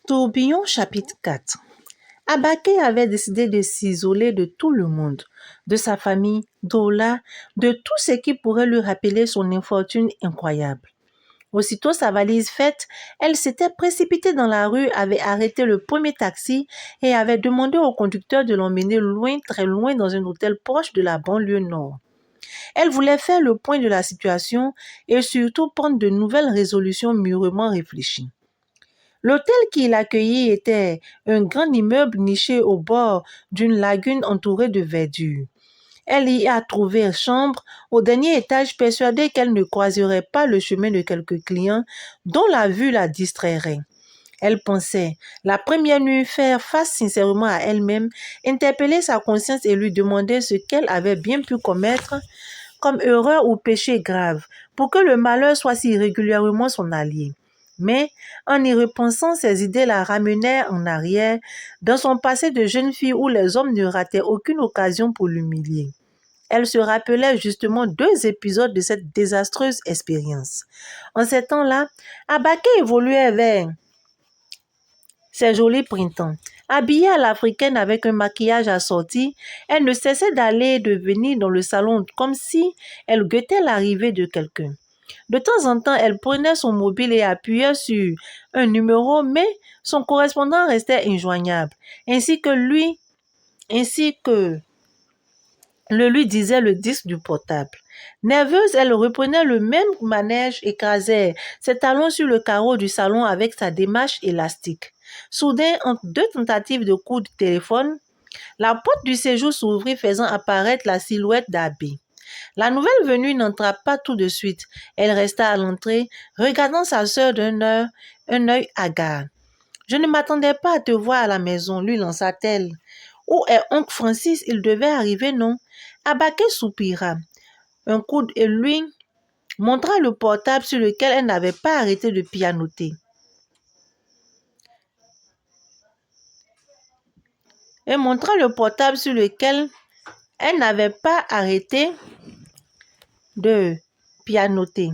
Tourbillon chapitre 4. Abaké avait décidé de s'isoler de tout le monde, de sa famille, d'Ola, de tout ce qui pourrait lui rappeler son infortune incroyable. Aussitôt sa valise faite, elle s'était précipitée dans la rue, avait arrêté le premier taxi et avait demandé au conducteur de l'emmener loin, très loin, dans un hôtel proche de la banlieue nord. Elle voulait faire le point de la situation et surtout prendre de nouvelles résolutions mûrement réfléchies. L'hôtel qui l'accueillit était un grand immeuble niché au bord d'une lagune entourée de verdure. Elle y a trouvé chambre au dernier étage, persuadée qu'elle ne croiserait pas le chemin de quelques clients dont la vue la distrairait. Elle pensait, la première nuit, faire face sincèrement à elle-même, interpeller sa conscience et lui demander ce qu'elle avait bien pu commettre comme erreur ou péché grave, pour que le malheur soit si régulièrement son allié. Mais, en y repensant, ses idées la ramenèrent en arrière, dans son passé de jeune fille où les hommes ne rataient aucune occasion pour l'humilier. Elle se rappelait justement 2 épisodes de cette désastreuse expérience. En ces temps-là, Abaké évoluait vers ses jolis printemps. Habillée à l'africaine avec un maquillage assorti, elle ne cessait d'aller et de venir dans le salon comme si elle guettait l'arrivée de quelqu'un. De temps en temps, elle prenait son mobile et appuyait sur un numéro, mais son correspondant restait injoignable, ainsi que le lui disait le disque du portable. Nerveuse, elle reprenait le même manège, écrasait ses talons sur le carreau du salon avec sa démarche élastique. Soudain, entre 2 tentatives de coup de téléphone, la porte du séjour s'ouvrit, faisant apparaître la silhouette d'Abbé. La nouvelle venue n'entra pas tout de suite. Elle resta à l'entrée, regardant sa sœur un œil hagard. « Je ne m'attendais pas à te voir à la maison, lui lança-t-elle. Où est oncle Francis? Il devait arriver, non? Abaké soupira un coup et lui montra le portable sur lequel elle n'avait pas arrêté de pianoter.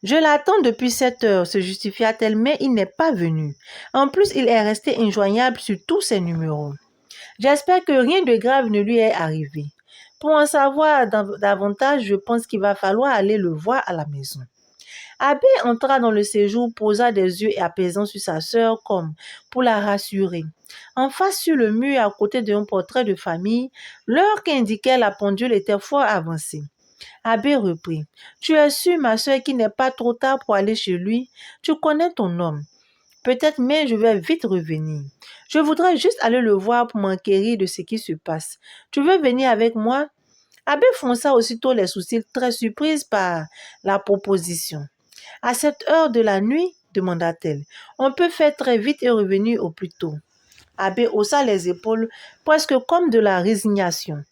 Je l'attends depuis 7 heures, se justifia-t-elle, mais il n'est pas venu. En plus, il est resté injoignable sur tous ses numéros. J'espère que rien de grave ne lui est arrivé. Pour en savoir davantage, je pense qu'il va falloir aller le voir à la maison. Abbé entra dans le séjour, posa des yeux apaisants sur sa sœur comme pour la rassurer. En face, sur le mur, à côté d'un portrait de famille, l'heure qu'indiquait la pendule était fort avancée. Abbé reprit. « Tu es sûre, ma sœur, qu'il n'est pas trop tard pour aller chez lui? Tu connais ton homme. Peut-être, mais je vais vite revenir. Je voudrais juste aller le voir pour m'enquérir de ce qui se passe. Tu veux venir avec moi? » Abbé fronça aussitôt les sourcils, très surprise par la proposition. « À cette heure de la nuit? » demanda-t-elle. « On peut faire très vite et revenir au plus tôt. » Abbé haussa les épaules, presque comme de la résignation.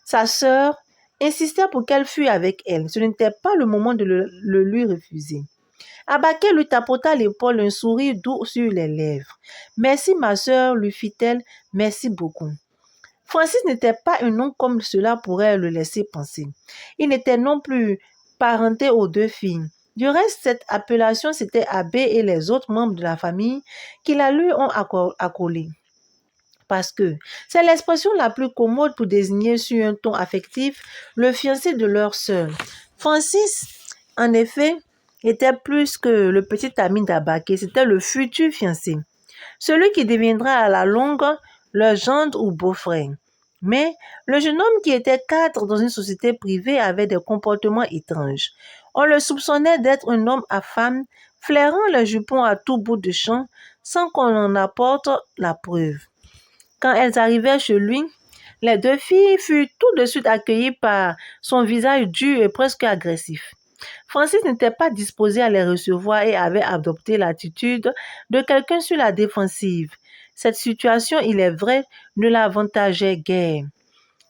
Sa sœur insistait pour qu'elle fût avec elle. Ce n'était pas le moment de le lui refuser. Abaké lui tapota l'épaule, un sourire doux sur les lèvres. « Merci, ma sœur, lui fit-elle. Merci beaucoup. » Francis n'était pas un nom comme cela pourrait le laisser penser. Il n'était non plus parenté aux 2 filles. Du reste, cette appellation, c'était Abbé et les autres membres de la famille qui la lui ont accolée. Parce que c'est l'expression la plus commode pour désigner sur un ton affectif le fiancé de leur sœur. Francis, en effet, était plus que le petit ami d'Abaké, c'était le futur fiancé, celui qui deviendra à la longue leur gendre ou beau-frère. Mais le jeune homme qui était cadre dans une société privée avait des comportements étranges. On le soupçonnait d'être un homme à femme, flairant les jupons à tout bout de champ, sans qu'on en apporte la preuve. Quand elles arrivèrent chez lui, les 2 filles furent tout de suite accueillies par son visage dur et presque agressif. Francis n'était pas disposé à les recevoir et avait adopté l'attitude de quelqu'un sur la défensive. Cette situation, il est vrai, ne l'avantageait guère.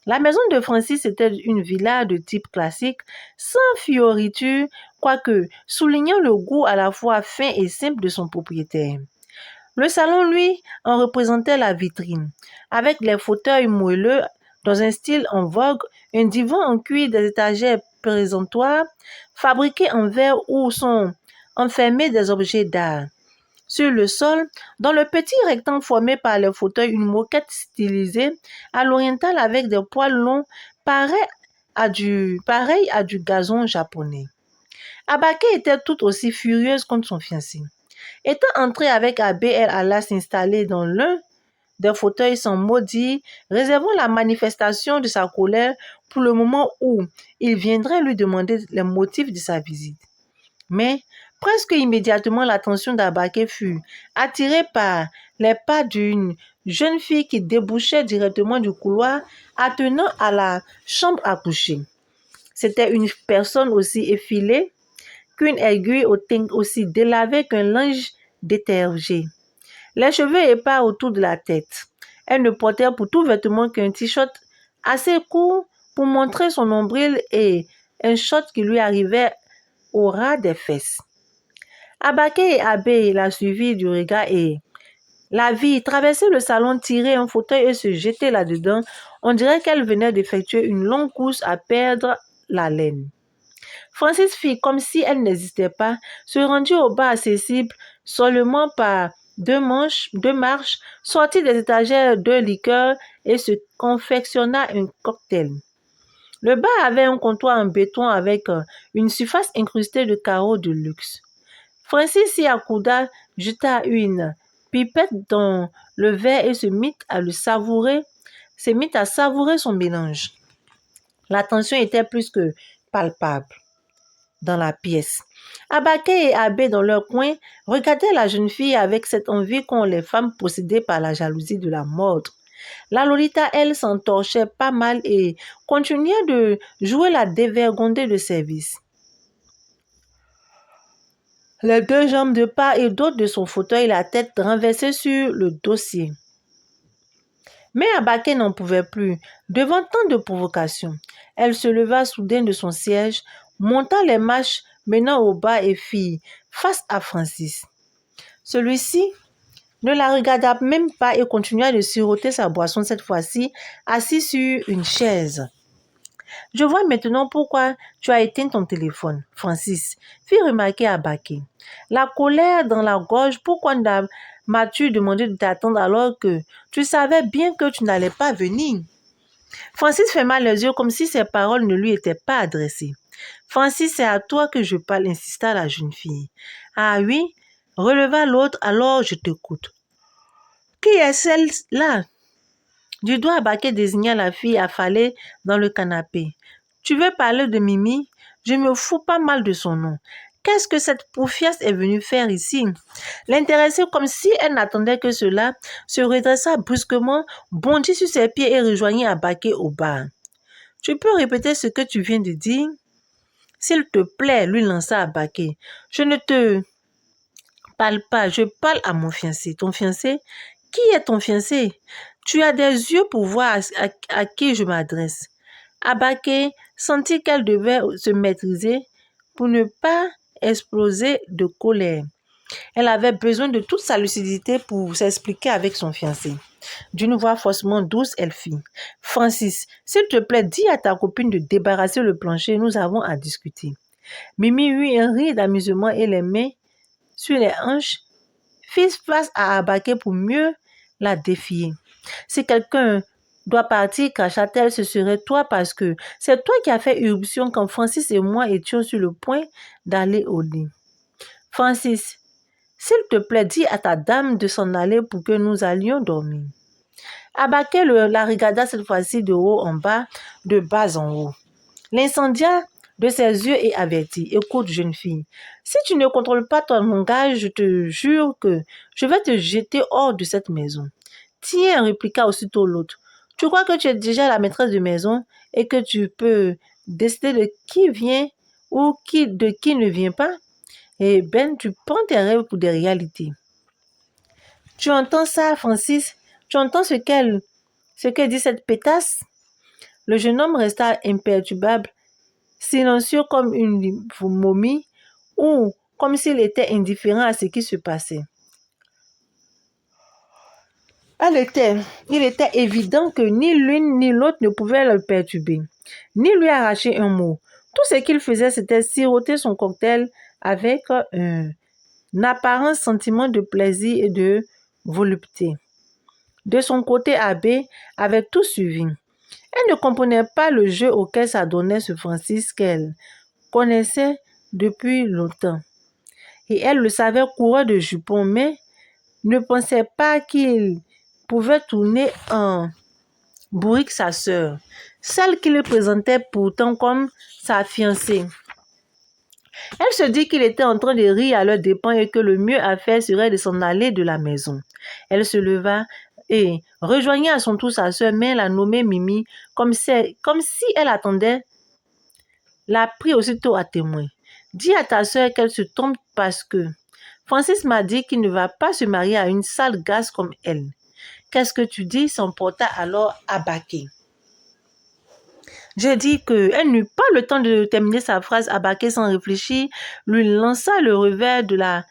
La maison de Francis était une villa de type classique, sans fioriture, quoique soulignant le goût à la fois fin et simple de son propriétaire. Le salon, lui, en représentait la vitrine, avec les fauteuils moelleux dans un style en vogue, un divan en cuir, des étagères présentoirs fabriquées en verre où sont enfermés des objets d'art. Sur le sol, dans le petit rectangle formé par les fauteuils, une moquette stylisée à l'oriental avec des poils longs pareil à du gazon japonais. Abake était tout aussi furieuse contre son fiancé. Étant entrée avec Abbé, elle alla s'installer dans l'un des fauteuils sans mot dire, réservant la manifestation de sa colère pour le moment où il viendrait lui demander les motifs de sa visite. Mais presque immédiatement, l'attention d'Abake fut attirée par les pas d'une jeune fille qui débouchait directement du couloir attenant à la chambre à coucher. C'était une personne aussi effilée qu'une aiguille au teint aussi délavé qu'un linge détergé. Les cheveux épars autour de la tête. Elle ne portait pour tout vêtement qu'un t-shirt assez court pour montrer son nombril et un short qui lui arrivait au ras des fesses. Abake et Abbé la suivirent du regard et la vit traverser le salon, tirer un fauteuil et se jeter là-dedans. On dirait qu'elle venait d'effectuer une longue course à perdre l'haleine. Francis fit comme si elle n'existait pas, se rendit au bar accessible seulement par deux marches, sortit des étagères de liqueurs et se confectionna un cocktail. Le bar avait un comptoir en béton avec une surface incrustée de carreaux de luxe. Francis s'y accouda, jeta une pipette dans le verre et se mit à savourer son mélange. La tension était plus que palpable dans la pièce. Abake et Abbé, dans leur coin, regardaient la jeune fille avec cette envie qu'ont les femmes possédées par la jalousie de la mordre. La Lolita, elle, s'entorchait pas mal et continuait de jouer la dévergondée de service. Les deux jambes de part et d'autre de son fauteuil, la tête renversée sur le dossier. Mais Abake n'en pouvait plus. Devant tant de provocations, elle se leva soudain de son siège, monta les marches menant au bas et fit face à Francis. Celui-ci ne la regarda même pas et continua de siroter sa boisson, cette fois-ci assis sur une chaise. « Je vois maintenant pourquoi tu as éteint ton téléphone, Francis, » fit remarquer Abake. La colère dans la gorge, pourquoi m'as-tu demandé de t'attendre alors que tu savais bien que tu n'allais pas venir? Francis ferma les yeux comme si ces paroles ne lui étaient pas adressées. « Francis, c'est à toi que je parle, » insista la jeune fille. « Ah oui, » releva l'autre, « alors je t'écoute. »« Qui est celle-là » Du doigt, Abake désigna la fille affalée dans le canapé. « Tu veux parler de Mimi? Je me fous pas mal de son nom. Qu'est-ce que cette poufiasse est venue faire ici? » L'intéressée, comme si elle n'attendait que cela, se redressa brusquement, bondit sur ses pieds et rejoignit Abake au bar. « Tu peux répéter ce que tu viens de dire? » « S'il te plaît, » lui lança Abake. « Je ne te parle pas, je parle à mon fiancé. » « Ton fiancé? Qui est ton fiancé? Tu as des yeux pour voir à qui je m'adresse. » Abake sentit qu'elle devait se maîtriser pour ne pas exploser de colère. Elle avait besoin de toute sa lucidité pour s'expliquer avec son fiancé. D'une voix faussement douce, elle fit « Francis, s'il te plaît, dis à ta copine de débarrasser le plancher, nous avons à discuter. » Mimi eut un rire d'amusement et les mains sur les hanches, fit face à Abake pour mieux la défier. « Si quelqu'un doit partir, cracha-t-elle, ce serait toi parce que c'est toi qui as fait irruption quand Francis et moi étions sur le point d'aller au lit. Francis, s'il te plaît, dis à ta dame de s'en aller pour que nous allions dormir. » Abake la regarda cette fois-ci de haut en bas, de bas en haut. L'incendia de ses yeux et avertit. « Écoute, jeune fille, si tu ne contrôles pas ton langage, je te jure que je vais te jeter hors de cette maison. » « Tiens, » répliqua aussitôt l'autre. « Tu crois que tu es déjà la maîtresse de maison et que tu peux décider de qui vient ou de qui ne vient pas? Eh ben, tu prends tes rêves pour des réalités. » « Tu entends ça, Francis? Tu entends ce que dit cette pétasse? » Le jeune homme resta imperturbable, silencieux comme une momie ou comme s'il était indifférent à ce qui se passait. Il était évident que ni l'une ni l'autre ne pouvaient le perturber, ni lui arracher un mot. Tout ce qu'il faisait, c'était siroter son cocktail avec un apparent sentiment de plaisir et de volupté. De son côté, Abbé avait tout suivi. Elle ne comprenait pas le jeu auquel s'adonnait ce Francis qu'elle connaissait depuis longtemps. Et elle le savait coureur de jupons, mais ne pensait pas qu'il pouvait tourner en bourrique sa sœur, celle qui le présentait pourtant comme sa fiancée. Elle se dit qu'il était en train de rire à leurs dépens et que le mieux à faire serait de s'en aller de la maison. Elle se leva et rejoignit à son tour sa sœur, mais la nommée Mimi, comme si elle attendait, la prit aussitôt à témoin. Dis à ta sœur qu'elle se trompe parce que Francis m'a dit qu'il ne va pas se marier à une sale gasse comme elle. Qu'est-ce que tu dis? S'emporta alors Abaké. Je dis qu'elle n'eut pas le temps de terminer sa phrase. Abaké, sans réfléchir, lui lança le revers de la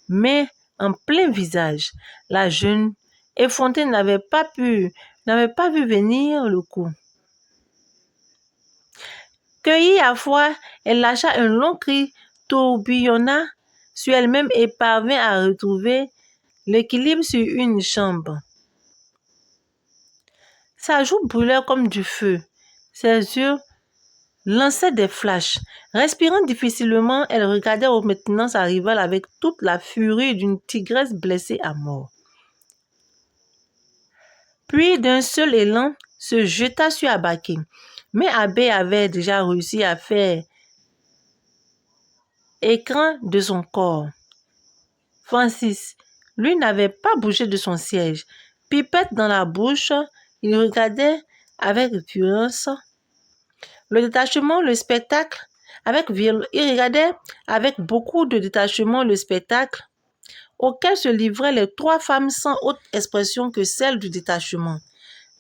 main en plein visage. La jeune effrontée n'avait pas vu venir le coup. Cueillie à froid, elle lâcha un long cri, tourbillonna sur elle-même et parvint à retrouver l'équilibre sur une jambe. Sa joue brûlait comme du feu. Ses yeux lançaient des flashs. Respirant difficilement, elle regardait maintenant sa rivale avec toute la furie d'une tigresse blessée à mort. Puis, d'un seul élan, se jeta sur Abaké. Mais Abbé avait déjà réussi à faire écran de son corps. Francis, lui, n'avait pas bougé de son siège. Pipette dans la bouche, il regardait avec violence le détachement, le spectacle, il regardait avec beaucoup de détachement le spectacle auquel se livraient les trois femmes sans autre expression que celle du détachement.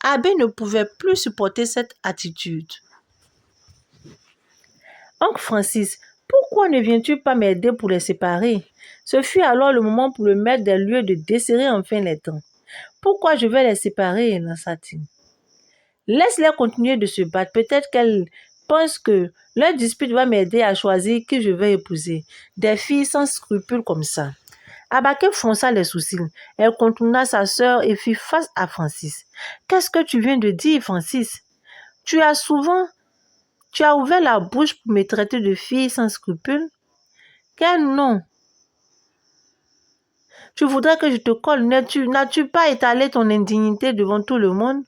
Abbé ne pouvait plus supporter cette attitude. Oncle Francis, pourquoi ne viens-tu pas m'aider pour les séparer? Ce fut alors le moment pour le maître des lieux de desserrer enfin les dents. Pourquoi je vais les séparer, lança-t-il. Laisse-les continuer de se battre. Peut-être qu'elles pensent que leur dispute va m'aider à choisir qui je vais épouser. Des filles sans scrupules comme ça. Abaké fronça les sourcils. Elle contourna sa sœur et fit face à Francis. Qu'est-ce que tu viens de dire, Francis? Tu as ouvert la bouche pour me traiter de fille sans scrupules? Quel nom? Tu voudrais que je te colle? N'as-tu pas étalé ton indignité devant tout le monde?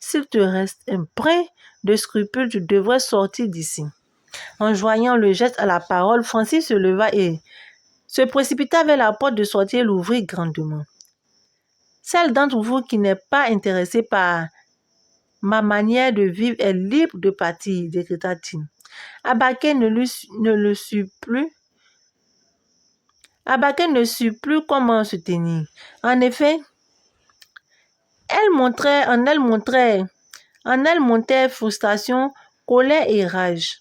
S'il te reste un brin de scrupule, tu devrais sortir d'ici. En joignant le geste à la parole, Francis se leva et se précipita vers la porte de sortie et l'ouvrit grandement. Celle d'entre vous qui n'est pas intéressée par ma manière de vivre est libre de partir, décréta-t-il. Abaké ne sut plus comment se tenir. En effet, en elle montait frustration, colère et rage.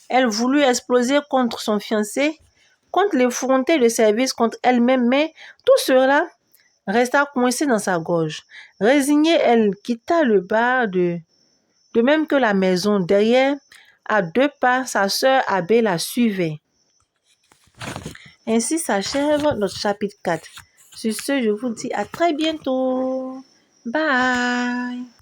Elle voulut exploser contre son fiancé, contre l'effronté de service, contre elle-même, mais tout cela resta coincé dans sa gorge. Résignée, elle quitta le bar de même que la maison. Derrière, à 2 pas, sa sœur Abbé la suivait. Ainsi s'achève notre chapitre 4. Sur ce, je vous dis à très bientôt. Bye.